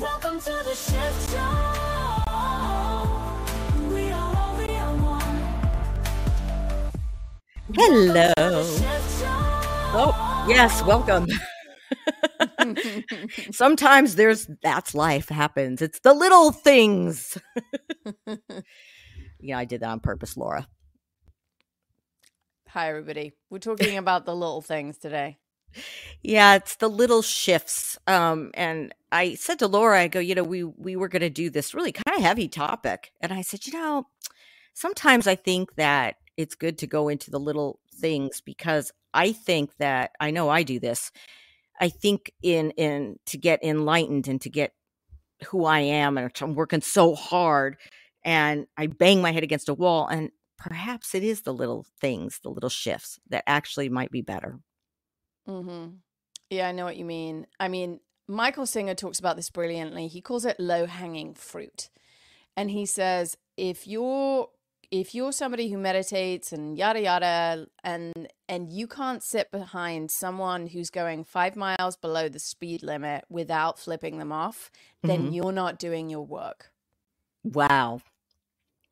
Welcome to the Shift Show. We are all we are one. Hello. Welcome to the Shift Show. Oh, yes, welcome. Sometimes that's life happens. It's the little things. Yeah, I did that on purpose, Laura. Hi, everybody. We're talking about the little things today. Yeah, it's the little shifts. And I said to Laura, I go, we were going to do this really kind of heavy topic. And I said, sometimes I think that it's good to go into the little things because I think that I know I do this. I think in to get enlightened and to get who I am, and I'm working so hard and I bang my head against a wall, and perhaps it is the little things, the little shifts that actually might be better. Mm-hmm. Yeah, I know what you mean. I mean, Michael Singer talks about this brilliantly. He calls it low-hanging fruit. And he says, if you're somebody who meditates and yada yada, and you can't sit behind someone who's going 5 miles below the speed limit without flipping them off, then you're not doing your work. Wow.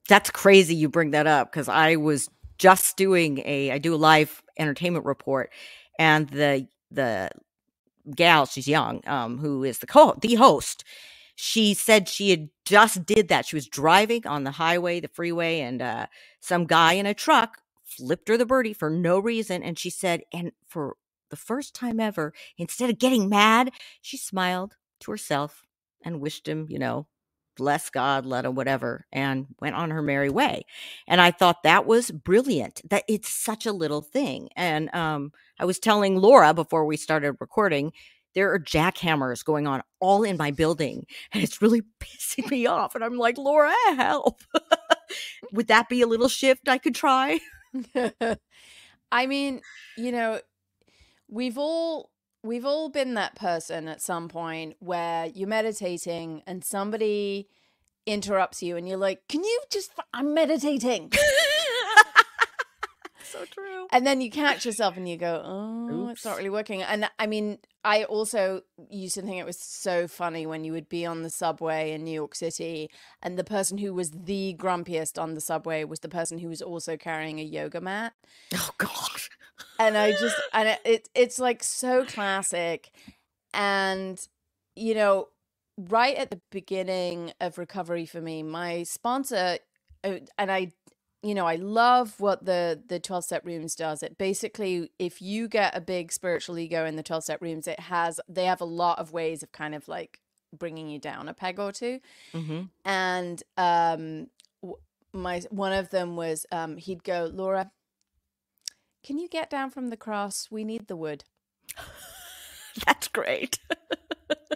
That's crazy you bring that up, because I was just I do a live entertainment report, and the gal, she's young, who is the host, she said she had just did that. She was driving on the highway, the freeway, and some guy in a truck flipped her the birdie for no reason. And she said, and for the first time ever, instead of getting mad, she smiled to herself and wished him, bless God, let him, whatever, and went on her merry way. And I thought that was brilliant, that it's such a little thing. And I was telling Laura before we started recording, there are jackhammers going on all in my building, and it's really pissing me off. And I'm like, Laura, help. Would that be a little shift I could try? I mean, we've all been that person at some point where you're meditating and somebody interrupts you and you're like, can you I'm meditating. So true. And then you catch yourself and you go, oh, Oops. It's not really working. And I mean, I also used to think it was so funny when you would be on the subway in New York City and the person who was the grumpiest on the subway was the person who was also carrying a yoga mat. Oh, gosh. And it's like so classic. And, right at the beginning of recovery for me, my sponsor, and I love what the 12-step rooms does. It basically, if you get a big spiritual ego in the 12-step rooms, they have a lot of ways of kind of like bringing you down a peg or two. Mm-hmm. And one of them was he'd go, Laura, can you get down from the cross? We need the wood. That's great.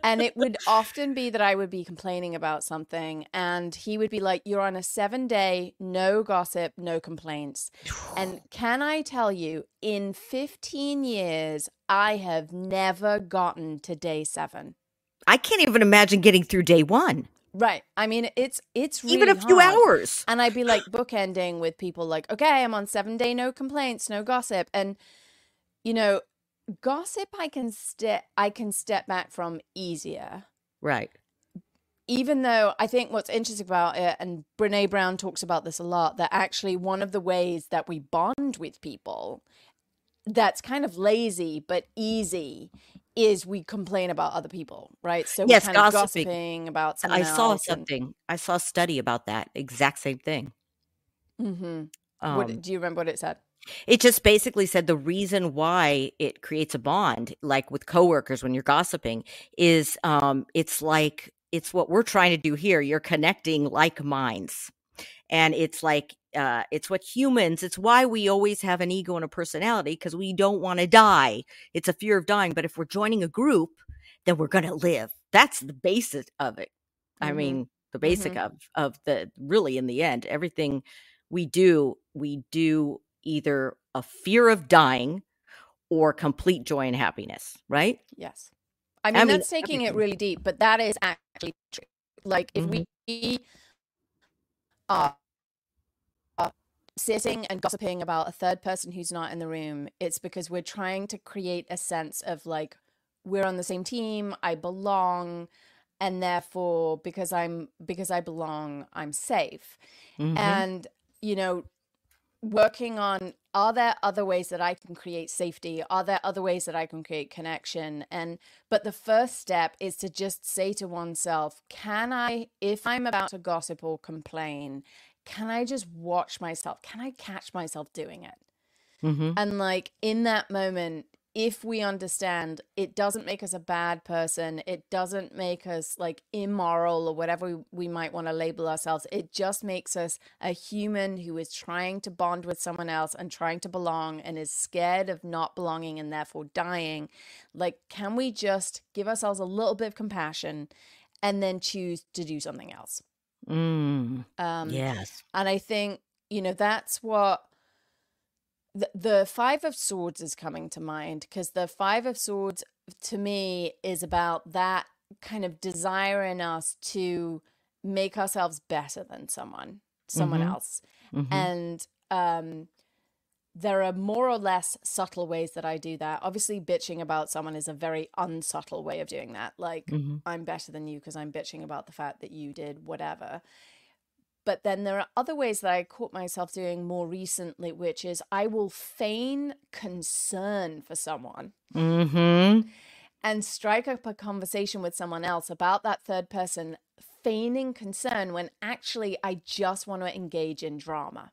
And it would often be that I would be complaining about something and he would be like, you're on a 7-day, no gossip, no complaints. And can I tell you, in 15 years, I have never gotten to day 7. I can't even imagine getting through day 1. Right. I mean, it's really even a few hard. hours. And I'd be like bookending with people like, okay, I'm on 7-day, no complaints, no gossip. And, gossip I can step back from easier. Right. Even though I think what's interesting about it, and Brene Brown talks about this a lot, that actually one of the ways that we bond with people that's kind of lazy but easy is we complain about other people, right? So Yes, we're kind of gossiping. gossiping about someone else. I saw a study about that exact same thing. What do you remember what it said? It just basically said the reason why it creates a bond, like with coworkers when you're gossiping, is it's what we're trying to do here. You're connecting like minds. And it's like, it's why we always have an ego and a personality, because we don't want to die. It's a fear of dying. But if we're joining a group, then we're going to live. That's the basis of it. I mean, the basic of the, really in the end, everything we do either a fear of dying or complete joy and happiness, right? Yes. I mean that's taking it really deep, but that is actually true. Like if we are sitting and gossiping about a third person who's not in the room, it's because we're trying to create a sense of like, we're on the same team, I belong, and therefore because I belong, I'm safe. Mm-hmm. And working on, are there other ways that I can create safety? Are there other ways that I can create connection? But the first step is to just say to oneself, can I, if I'm about to gossip or complain, can I just watch myself? Can I catch myself doing it? Mm-hmm. And like in that moment, if we understand, it doesn't make us a bad person, it doesn't make us like immoral or whatever we might want to label ourselves. It just makes us a human who is trying to bond with someone else and trying to belong and is scared of not belonging and therefore dying. Like, can we just give ourselves a little bit of compassion and then choose to do something else? Yes. And I think, that's what the Five of Swords is coming to mind, because the Five of Swords to me is about that kind of desire in us to make ourselves better than someone Mm-hmm. else. Mm-hmm. And there are more or less subtle ways that I do that. Obviously, bitching about someone is a very unsubtle way of doing that. Like, Mm-hmm. I'm better than you because I'm bitching about the fact that you did whatever. But then there are other ways that I caught myself doing more recently, which is I will feign concern for someone Mm-hmm. and strike up a conversation with someone else about that third person, feigning concern when actually I just want to engage in drama.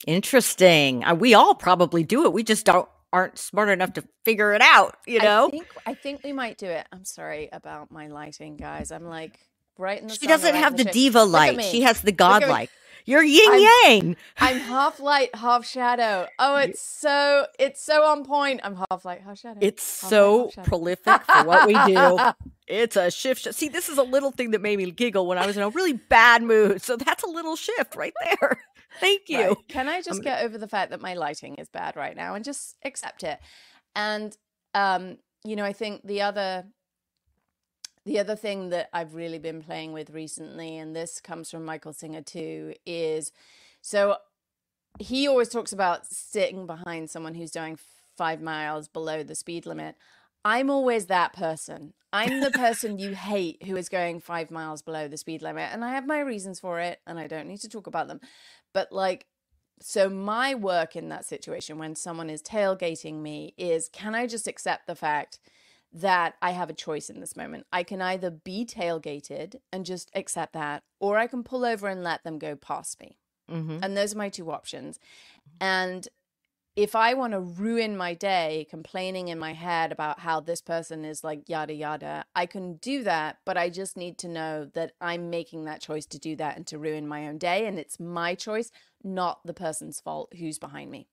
Interesting. We all probably do it. We just aren't smart enough to figure it out, I think we might do it. I'm sorry about my lighting, guys. I'm like right in the She sun, doesn't right in have the the shade. diva Look at light. She me. has the Look at me. godlike. You're yin yang. I'm half light, half shadow. Oh, it's so on point. I'm half light, half shadow. It's Half light, so half shadow. prolific for what we do. It's a shift. See, this is a little thing that made me giggle when I was in a really bad mood. So that's a little shift right there. Thank you. Right. Can I just get over the fact that my lighting is bad right now and just accept it? And I think the other thing that I've really been playing with recently, and this comes from Michael Singer too, is so he always talks about sitting behind someone who's doing 5 miles below the speed limit. I'm always that person. I'm the person you hate who is going 5 miles below the speed limit. And I have my reasons for it, and I don't need to talk about them. But like, so my work in that situation when someone is tailgating me is, can I just accept the fact that I have a choice in this moment? I can either be tailgated and just accept that, or I can pull over and let them go past me. Mm-hmm. And those are my two options. And if I want to ruin my day complaining in my head about how this person is like yada yada, I can do that, but I just need to know that I'm making that choice to do that and to ruin my own day, and it's my choice, not the person's fault who's behind me.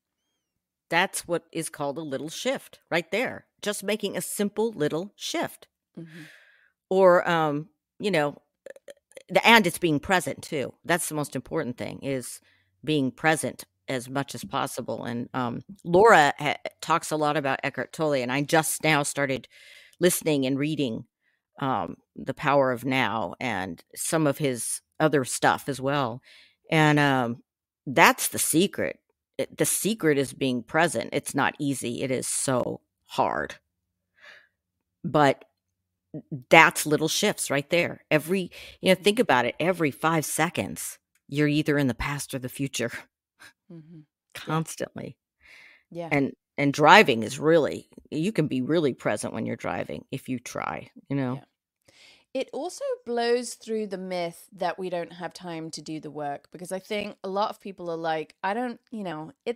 That's what is called a little shift right there. Just making a simple little shift. Mm-hmm. Or and it's being present too. That's the most important thing, is being present as much as possible. And Laura talks a lot about Eckhart Tolle, and I just now started listening and reading The Power of Now and some of his other stuff as well. And that's the secret. The secret is being present. It's not easy. It is so hard. But that's little shifts right there. Think about it. Every 5 seconds, you're either in the past or the future. Mm-hmm. Constantly. Yeah. And driving is you can be really present when you're driving if you try, Yeah. It also blows through the myth that we don't have time to do the work, because I think a lot of people are like, I don't,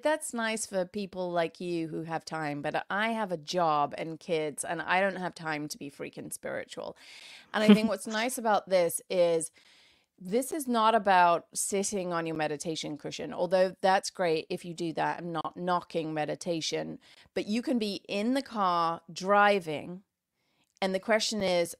that's nice for people like you who have time, but I have a job and kids and I don't have time to be freaking spiritual. And I think what's nice about this is not about sitting on your meditation cushion, although that's great if you do that. I'm not knocking meditation, but you can be in the car driving. And the question is,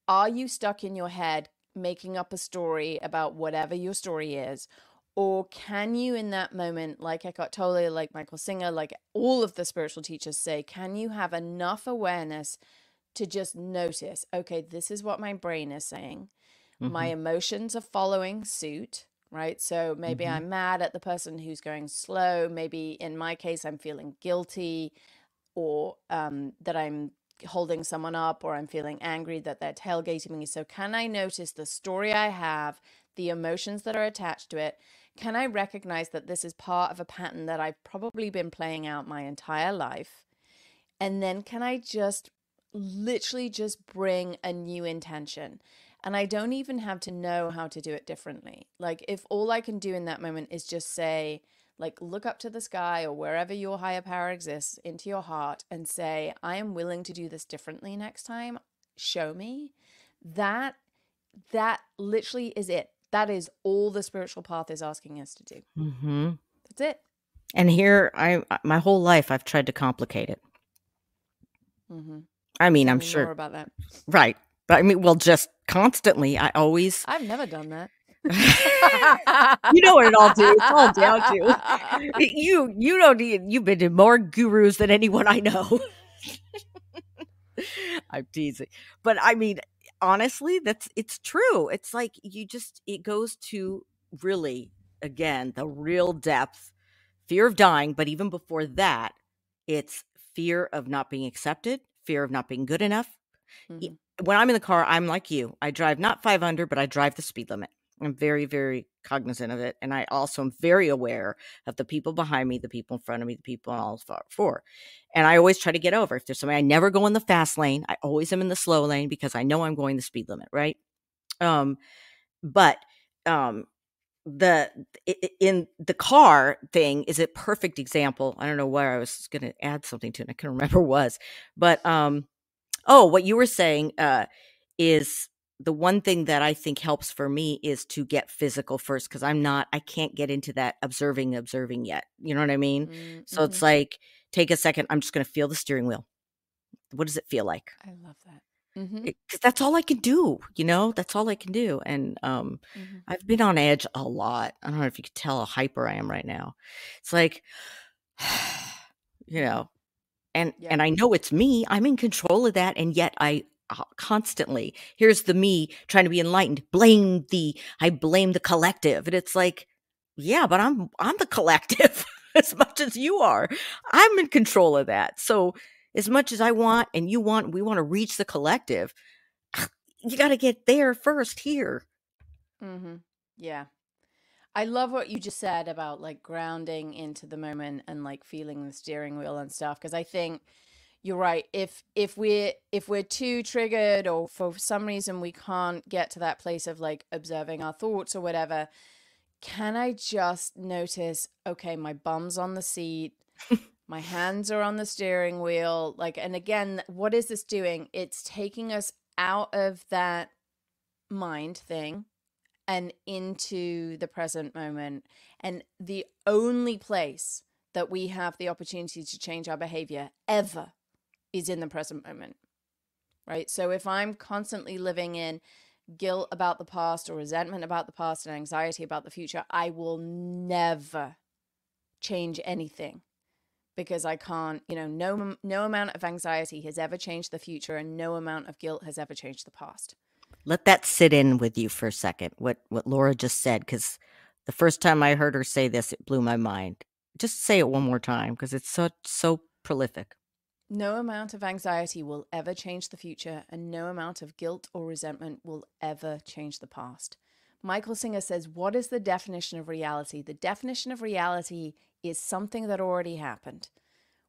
are you stuck in your head making up a story about whatever your story is? Or can you, in that moment, like Eckhart Tolle, like Michael Singer, like all of the spiritual teachers say, can you have enough awareness to just notice, okay, this is what my brain is saying. Mm-hmm. My emotions are following suit, right? So maybe Mm-hmm. I'm mad at the person who's going slow. Maybe in my case, I'm feeling guilty, or that I'm holding someone up, or I'm feeling angry that they're tailgating me. So can I notice the story I have, the emotions that are attached to it? Can I recognize that this is part of a pattern that I've probably been playing out my entire life? And then can I just literally just bring a new intention? And I don't even have to know how to do it differently. Like, if all I can do in that moment is just say, like, look up to the sky or wherever your higher power exists, into your heart, and say, I am willing to do this differently next time. Show me. That literally is it. That is all the spiritual path is asking us to do. Mm-hmm. That's it. And here, my whole life, I've tried to complicate it. Mm-hmm. I mean, Tell I'm me sure. more about that. Right. But I mean, well, just constantly, I always. I've never done that. You know what it all do. It's all down to you don't need, you've been to more gurus than anyone I know. I'm teasing. But I mean, honestly, it's true. It's like it goes to really, again, the real depth, fear of dying. But even before that, it's fear of not being accepted, fear of not being good enough. Mhm. When I'm in the car, I'm like you. I drive not 500, but I drive the speed limit. I'm very, very cognizant of it. And I also am very aware of the people behind me, the people in front of me, the people on all four. And I always try to get over. If there's somebody, I never go in the fast lane. I always am in the slow lane because I know I'm going the speed limit, right? But in the car thing is a perfect example. I don't know where I was going to add something to it. I can't remember what it was. But what you were saying is the one thing that I think helps for me is to get physical first, because I can't get into that observing yet. You know what I mean? Mm-hmm. So it's like, take a second. I'm just going to feel the steering wheel. What does it feel like? I love that. Mm-hmm. Because that's all I can do. That's all I can do. And Mm-hmm. I've been on edge a lot. I don't know if you could tell how hyper I am right now. It's like, and Yeah. I know it's me. I'm in control of that, and yet I constantly, here's the me trying to be enlightened. I blame the collective, and it's like, yeah, but I'm the collective as much as you are. I'm in control of that. So as much as I want and you want, we want to reach the collective. You got to get there first here. Mm-hmm. Yeah. I love what you just said about like grounding into the moment and like feeling the steering wheel and stuff, because I think you're right. If we're too triggered, or for some reason we can't get to that place of like observing our thoughts or whatever, can I just notice, okay, my bum's on the seat, my hands are on the steering wheel, like, and again, what is this doing? It's taking us out of that mind thing and into the present moment. And the only place that we have the opportunity to change our behavior ever is in the present moment, right? So if I'm constantly living in guilt about the past, or resentment about the past, and anxiety about the future, I will never change anything, because I can't, no amount of anxiety has ever changed the future, and no amount of guilt has ever changed the past. Let that sit in with you for a second, what Laura just said, because the first time I heard her say this, it blew my mind. Just say it one more time, because it's so prolific. No amount of anxiety will ever change the future, and no amount of guilt or resentment will ever change the past. Michael Singer says, what is the definition of reality? The definition of reality is something that already happened,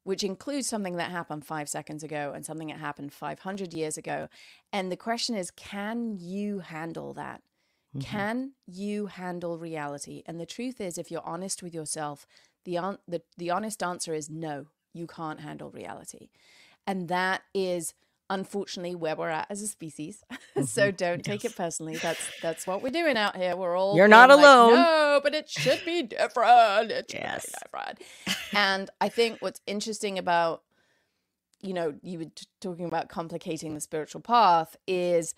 which includes something that happened 5 seconds ago and something that happened 500 years ago. And the question is, can you handle that? Mm-hmm. Can you handle reality? And the truth is, if you're honest with yourself, the honest answer is no, you can't handle reality. And that is unfortunately where we're at as a species. So don't take it personally. That's what we're doing out here. We're all, you're not alone. Like, no, but it should be different. It should Yes. be different. And I think what's interesting about, you were talking about complicating the spiritual path is,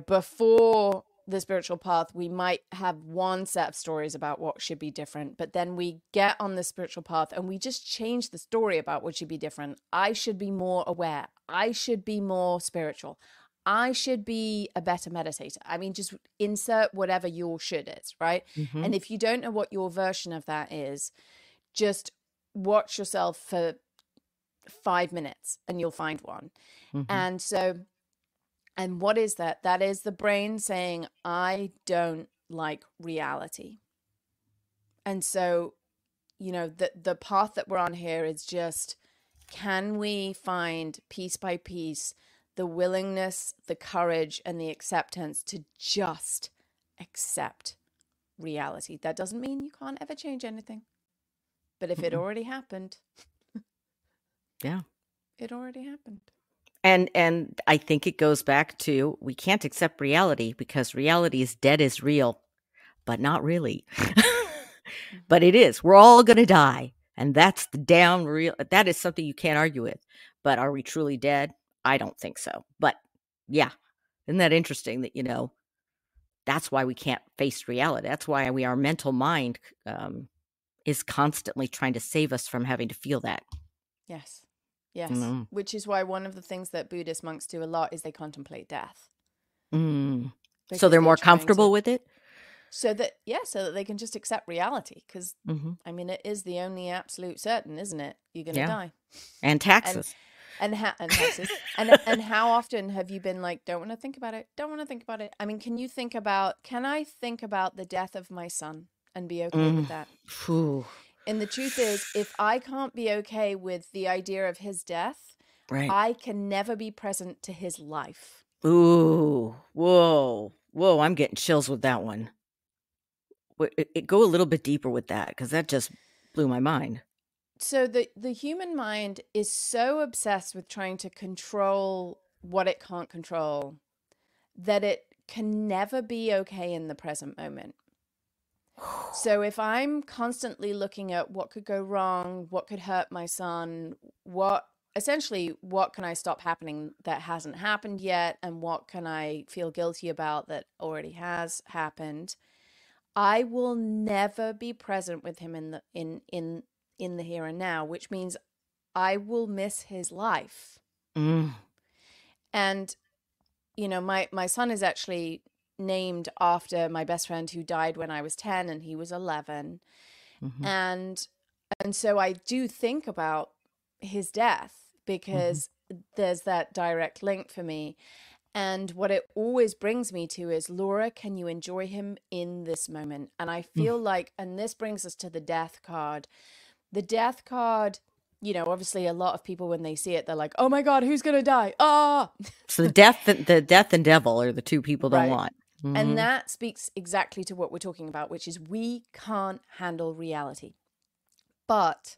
before the spiritual path, we might have one set of stories about what should be different, but then we get on the spiritual path and we just change the story about what should be different. I should be more aware. I should be more spiritual. I should be a better meditator. I mean, just insert whatever your should is, right? Mm-hmm. And if you don't know what your version of that is, just watch yourself for 5 minutes and you'll find one. And so, and what is that? That is the brain saying, I don't like reality. And so, you know, the path that we're on here is just, can we find piece by piece the willingness, the courage, and the acceptance to just accept reality? That doesn't mean you can't ever change anything. But if it already happened, Yeah. it already happened. And I think it goes back to, we can't accept reality because reality is dead as real, but not really. But it is. We're all going to die. And that's the damn real. That is something you can't argue with. But are we truly dead? I don't think so. But yeah. Isn't that interesting that, you know, that's why we can't face reality. That's why our mental mind is constantly trying to save us from having to feel that. Yes. Yes. Mm. Which is why one of the things that Buddhist monks do a lot is they contemplate death. So Because they're more trying comfortable to- with it? So that, yeah, so that they can just accept reality. Because, Mm-hmm. I mean, it is the only absolute certain, isn't it? You're going to Yeah. die. And taxes. And taxes. And how often have you been like, don't want to think about it, don't want to think about it? I mean, can I think about the death of my son and be okay with that? Phew. And the truth is, if I can't be okay with the idea of his death, Right. I can never be present to his life. Ooh. Whoa. I'm getting chills with that one. Go a little bit deeper with that, because that just blew my mind. So the human mind is so obsessed with trying to control what it can't control that it can never be okay in the present moment. So if I'm constantly looking at what could go wrong, what could hurt my son, what can I stop happening that hasn't happened yet, and what can I feel guilty about that already has happened, I will never be present with him in the here and now, which means I will miss his life. And you know, my son is actually named after my best friend who died when I was 10 and he was 11. And so I do think about his death because there's that direct link for me. And what it always brings me to is, Laura, can you enjoy him in this moment? And I feel like, and this brings us to the death card. The death card, you know, obviously a lot of people, when they see it, they're like, oh my God, who's going to die? Ah! So the death and devil are the two people don't Right. want. And that speaks exactly to what we're talking about, which is we can't handle reality. But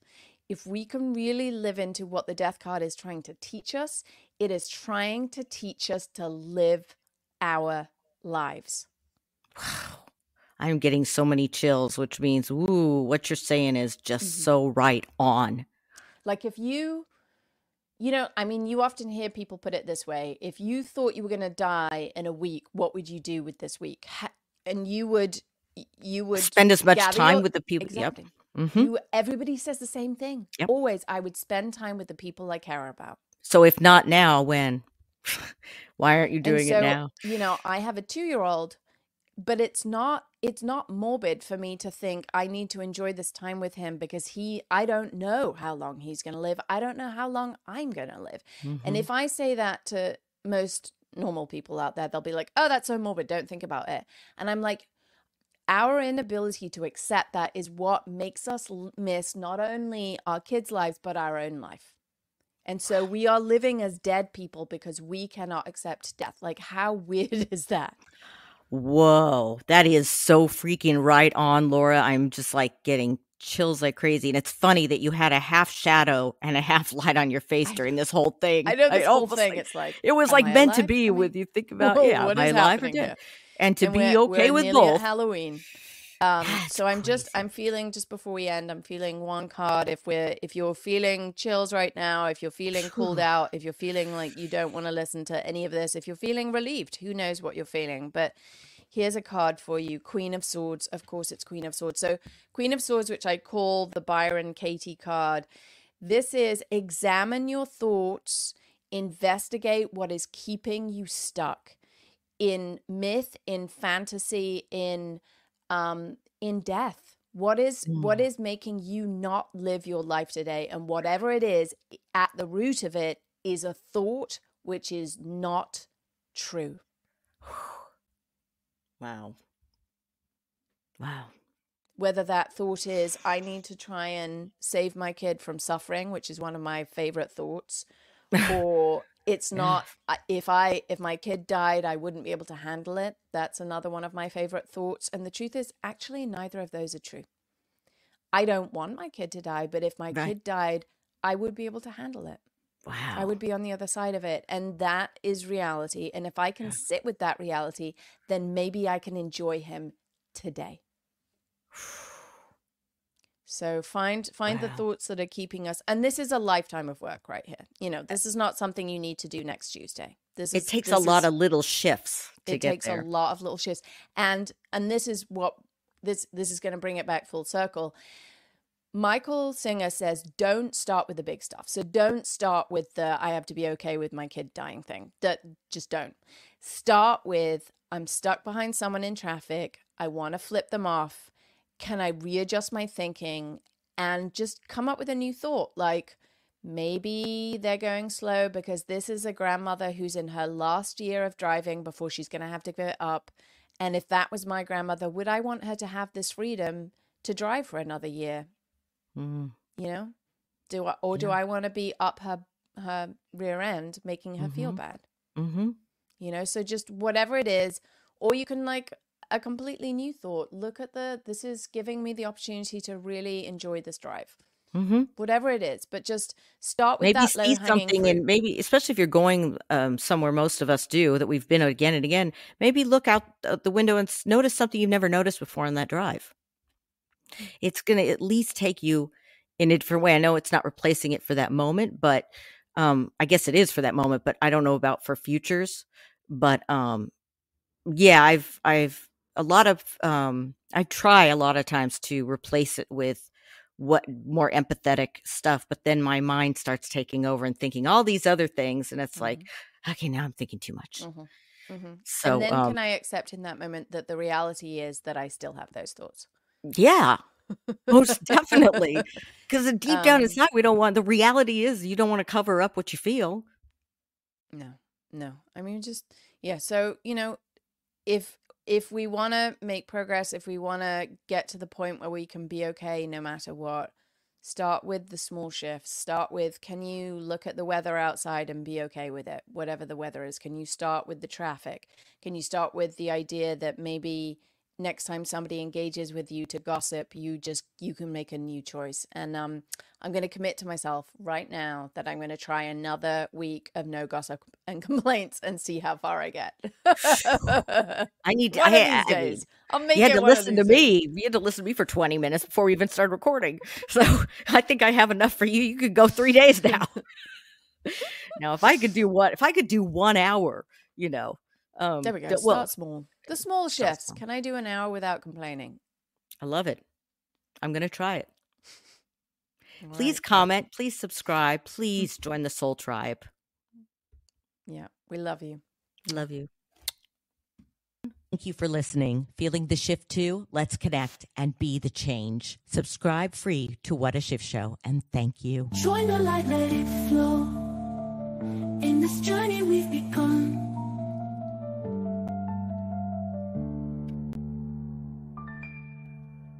if we can really live into what the death card is trying to teach us, it is trying to teach us to live our lives. Wow. I'm getting so many chills, which means, ooh, what you're saying is just so right on. Like if you know, I mean, you often hear people put it this way. If you thought you were going to die in a week, what would you do with this week? And you would Spend as much gather time your- with the people. Exactly. Yep. Everybody says the same thing. Yep. Always, I would spend time with the people I care about. So if not now, when? Why aren't you doing it now? You know, I have a 2-year-old, but it's not morbid for me to think I need to enjoy this time with him because I don't know how long he's going to live. I don't know how long I'm going to live. And if I say that to most normal people out there, they'll be like, oh, that's so morbid, don't think about it. And I'm like, our inability to accept that is what makes us miss not only our kids' lives, but our own life. And so we are living as dead people because we cannot accept death. Like, how weird is that? Whoa, that is so freaking right on, Laura. I'm just like getting chills like crazy. And it's funny that you had a half shadow and a half light on your face during this whole thing. I know this whole almost thing. like, It's like, it was am like I meant to alive? be Am I- with you. Think about, Whoa, yeah, what am I is alive or happening dead? here? And to And be we're okay with nearly at both. Halloween. So I'm feeling, just before we end, I'm feeling one card. If you're feeling chills right now, if you're feeling called out, if you're feeling like you don't want to listen to any of this, if you're feeling relieved, who knows what you're feeling. But here's a card for you. Queen of Swords. Of course, it's Queen of Swords. So Queen of Swords, which I call the Byron Katie card. This is examine your thoughts, investigate what is keeping you stuck in myth, in fantasy, in death. What is making you not live your life today? And whatever it is, at the root of it is a thought which is not true. Wow. Wow. Whether that thought is, I need to try and save my kid from suffering, which is one of my favorite thoughts, or it's not, if my kid died, I wouldn't be able to handle it. That's another one of my favorite thoughts. And the truth is, actually, neither of those are true. I don't want my kid to die, but if my kid died, I would be able to handle it. Wow. I would be on the other side of it. And that is reality. And if I can sit with that reality, then maybe I can enjoy him today. So find the thoughts that are keeping us. And this is a lifetime of work right here. You know, this is not something you need to do next Tuesday. It takes a lot of little shifts to get there. It takes a lot of little shifts. And this is what this is going to bring it back full circle. Michael Singer says, don't start with the big stuff. So don't start with the I have to be okay with my kid dying thing. Just don't. Start with, I'm stuck behind someone in traffic. I want to flip them off. Can I readjust my thinking and just come up with a new thought? Like, maybe they're going slow because this is a grandmother who's in her last year of driving before she's going to have to give it up. And if that was my grandmother, would I want her to have this freedom to drive for another year? You know, do I want to be up her rear end, making her feel bad? You know, so just whatever it is, or you can like a completely new thought. Look at this is giving me the opportunity to really enjoy this drive. Whatever it is, but just start with that low-hanging something fruit. And maybe, especially if you're going somewhere most of us do, that we've been again and again, maybe look out the window and notice something you've never noticed before on that drive. It's going to at least take you in a different way. I know it's not replacing it for that moment, but I guess it is for that moment, but I don't know about for futures. But yeah, I try a lot of times to replace it with what more empathetic stuff, but then my mind starts taking over and thinking all these other things, and it's like, okay, now I'm thinking too much. So and then can I accept in that moment that the reality is that I still have those thoughts? Yeah, most definitely. Because deep down inside, we don't want, the reality is you don't want to cover up what you feel. No. I mean, just, yeah. So, you know, if we want to make progress, if we want to get to the point where we can be okay no matter what, start with the small shifts. Start with, can you look at the weather outside and be okay with it, whatever the weather is? Can you start with the traffic? Can you start with the idea that maybe next time somebody engages with you to gossip, you can make a new choice? And I'm going to commit to myself right now that I'm going to try another week of no gossip and complaints and see how far I get. I need to, one of these days. I'll make you had it to one of listen to these me. days. You had to listen to me for 20 minutes before we even started recording. So I think I have enough for you. You could go 3 days now. Now, if I could do 1 hour, you know. There we go. Start small. The small shifts. Can I do an hour without complaining? I love it. I'm going to try it. All Please right. comment. Please subscribe. Please join the Soul Tribe. Yeah, we love you. Love you. Thank you for listening. Feeling the shift too? Let's connect and be the change. Subscribe free to What a Shift Show, and thank you. Join the light, let it flow. In this journey we've begun.